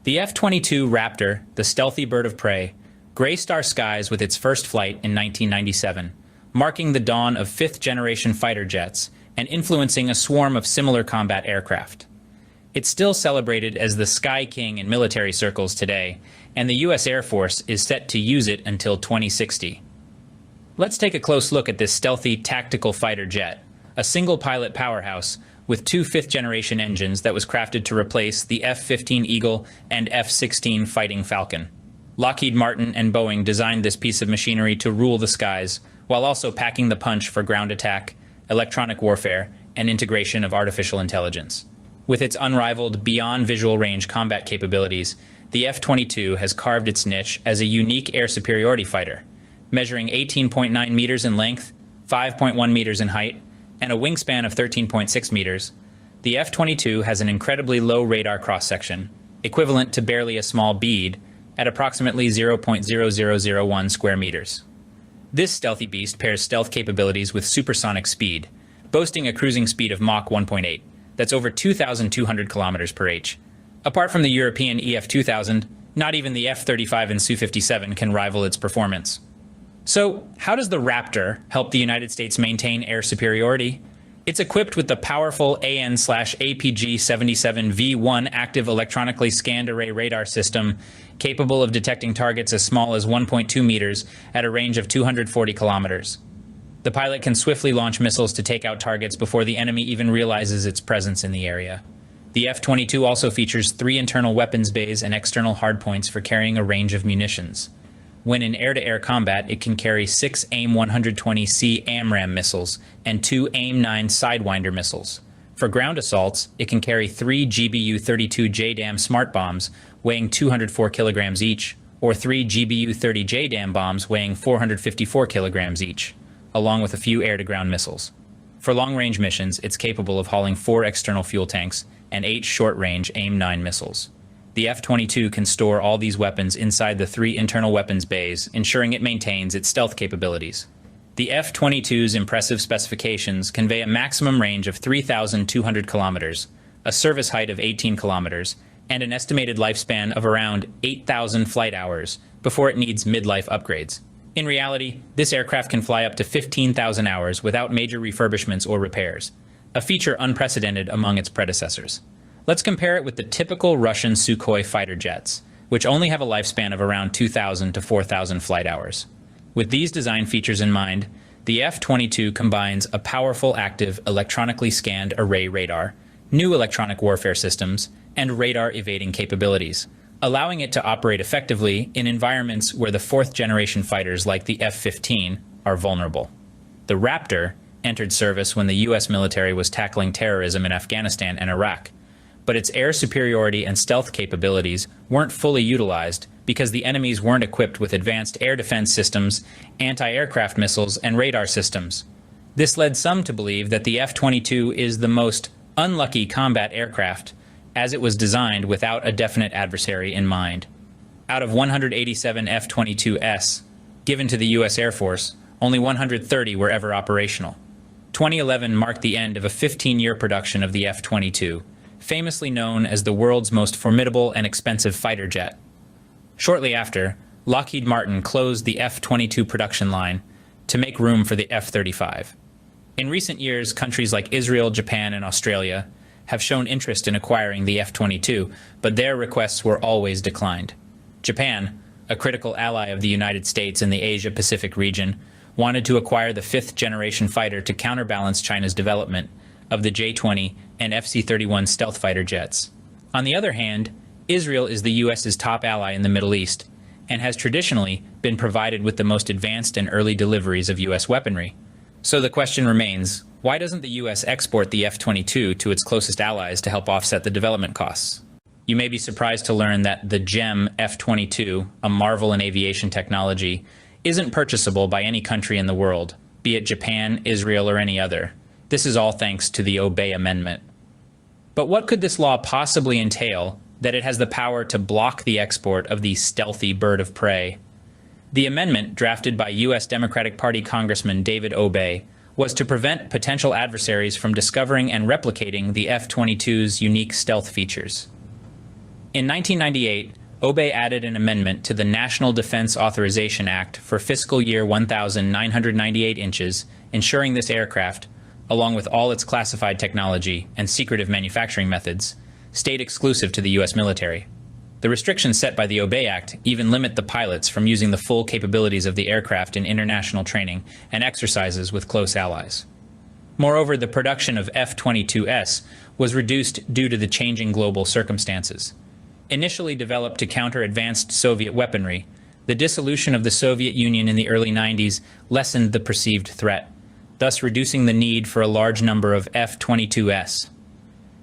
The F-22 Raptor, the stealthy bird of prey, graced our skies with its first flight in 1997, marking the dawn of fifth-generation fighter jets and influencing a swarm of similar combat aircraft. It's still celebrated as the Sky King in military circles today, and the U.S. Air Force is set to use it until 2060. Let's take a close look at this stealthy tactical fighter jet, a single-pilot powerhouse with two fifth-generation engines that was crafted to replace the F-15 Eagle and F-16 Fighting Falcon. Lockheed Martin and Boeing designed this piece of machinery to rule the skies, while also packing the punch for ground attack, electronic warfare, and integration of artificial intelligence. With its unrivaled, beyond visual range combat capabilities, the F-22 has carved its niche as a unique air superiority fighter, measuring 18.9 meters in length, 5.1 meters in height, and a wingspan of 13.6 meters, the F-22 has an incredibly low radar cross-section, equivalent to barely a small bead, at approximately 0.0001 square meters. This stealthy beast pairs stealth capabilities with supersonic speed, boasting a cruising speed of Mach 1.8, that's over 2,200 kilometers per h. Apart from the European EF-2000, not even the F-35 and Su-57 can rival its performance. So, how does the Raptor help the United States maintain air superiority? It's equipped with the powerful AN/APG-77V1 active electronically scanned array radar system, capable of detecting targets as small as 1.2 meters at a range of 240 kilometers. The pilot can swiftly launch missiles to take out targets before the enemy even realizes its presence in the area. The F-22 also features 3 internal weapons bays and external hardpoints for carrying a range of munitions. When in air-to-air combat, it can carry 6 AIM-120C AMRAAM missiles and 2 AIM-9 Sidewinder missiles. For ground assaults, it can carry 3 GBU-32 JDAM smart bombs weighing 204 kilograms each, or 3 GBU-30 JDAM bombs weighing 454 kilograms each, along with a few air-to-ground missiles. For long-range missions, it's capable of hauling 4 external fuel tanks and 8 short-range AIM-9 missiles. The F-22 can store all these weapons inside the 3 internal weapons bays, ensuring it maintains its stealth capabilities. The F-22's impressive specifications convey a maximum range of 3,200 kilometers, a service height of 18 kilometers, and an estimated lifespan of around 8,000 flight hours before it needs midlife upgrades. In reality, this aircraft can fly up to 15,000 hours without major refurbishments or repairs, a feature unprecedented among its predecessors. Let's compare it with the typical Russian Sukhoi fighter jets, which only have a lifespan of around 2,000 to 4,000 flight hours. With these design features in mind, the F-22 combines a powerful active electronically scanned array radar, new electronic warfare systems, and radar evading capabilities, allowing it to operate effectively in environments where the fourth-generation fighters like the F-15 are vulnerable. The Raptor entered service when the U.S. military was tackling terrorism in Afghanistan and Iraq, but its air superiority and stealth capabilities weren't fully utilized because the enemies weren't equipped with advanced air defense systems, anti-aircraft missiles, and radar systems. This led some to believe that the F-22 is the most unlucky combat aircraft, as it was designed without a definite adversary in mind. Out of 187 F-22s given to the U.S. Air Force, only 130 were ever operational. 2011 marked the end of a 15-year production of the F-22, famously known as the world's most formidable and expensive fighter jet. Shortly after, Lockheed Martin closed the F-22 production line to make room for the F-35. In recent years, countries like Israel, Japan, and Australia have shown interest in acquiring the F-22, but their requests were always declined. Japan, a critical ally of the United States in the Asia-Pacific region, wanted to acquire the fifth-generation fighter to counterbalance China's development of the J-20 and FC-31 stealth fighter jets. On the other hand, Israel is the U.S.'s top ally in the Middle East and has traditionally been provided with the most advanced and early deliveries of U.S. weaponry. So the question remains, why doesn't the U.S. export the F-22 to its closest allies to help offset the development costs? You may be surprised to learn that the GEM F-22, a marvel in aviation technology, isn't purchasable by any country in the world, be it Japan, Israel, or any other. This is all thanks to the Obey Amendment. But what could this law possibly entail that it has the power to block the export of the stealthy bird of prey? The amendment, drafted by U.S. Democratic Party Congressman David Obey, was to prevent potential adversaries from discovering and replicating the F-22's unique stealth features. In 1998, Obey added an amendment to the National Defense Authorization Act for fiscal year 1,998 inches, ensuring this aircraft, along with all its classified technology and secretive manufacturing methods, stayed exclusive to the U.S. military. The restrictions set by the Obey Act even limit the pilots from using the full capabilities of the aircraft in international training and exercises with close allies. Moreover, the production of F-22s was reduced due to the changing global circumstances. Initially developed to counter advanced Soviet weaponry, the dissolution of the Soviet Union in the early 90s lessened the perceived threat, thus reducing the need for a large number of F-22s.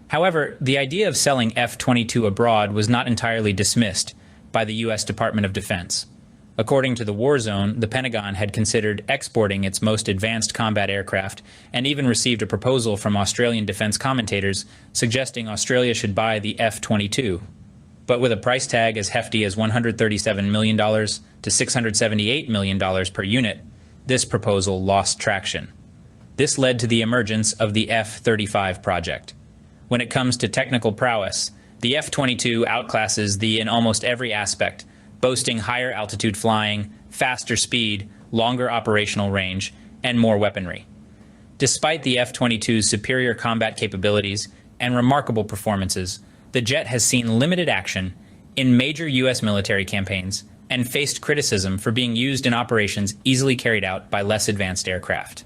However, the idea of selling F-22 abroad was not entirely dismissed by the U.S. Department of Defense. According to the War Zone, the Pentagon had considered exporting its most advanced combat aircraft and even received a proposal from Australian defense commentators suggesting Australia should buy the F-22. But with a price tag as hefty as $137 million to $678 million per unit, this proposal lost traction. This led to the emergence of the F-35 project. When it comes to technical prowess, the F-22 outclasses the in almost every aspect, boasting higher altitude flying, faster speed, longer operational range, and more weaponry. Despite the F-22's superior combat capabilities and remarkable performances, the jet has seen limited action in major U.S. military campaigns and faced criticism for being used in operations easily carried out by less advanced aircraft.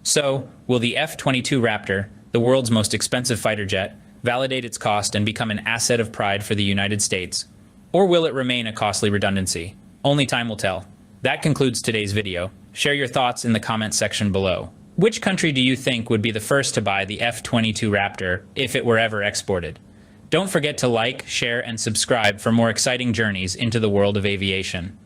So, will the F-22 Raptor, the world's most expensive fighter jet, validate its cost and become an asset of pride for the United States? Or will it remain a costly redundancy? Only time will tell. That concludes today's video. Share your thoughts in the comments section below. Which country do you think would be the first to buy the F-22 Raptor if it were ever exported? Don't forget to like, share, and subscribe for more exciting journeys into the world of aviation.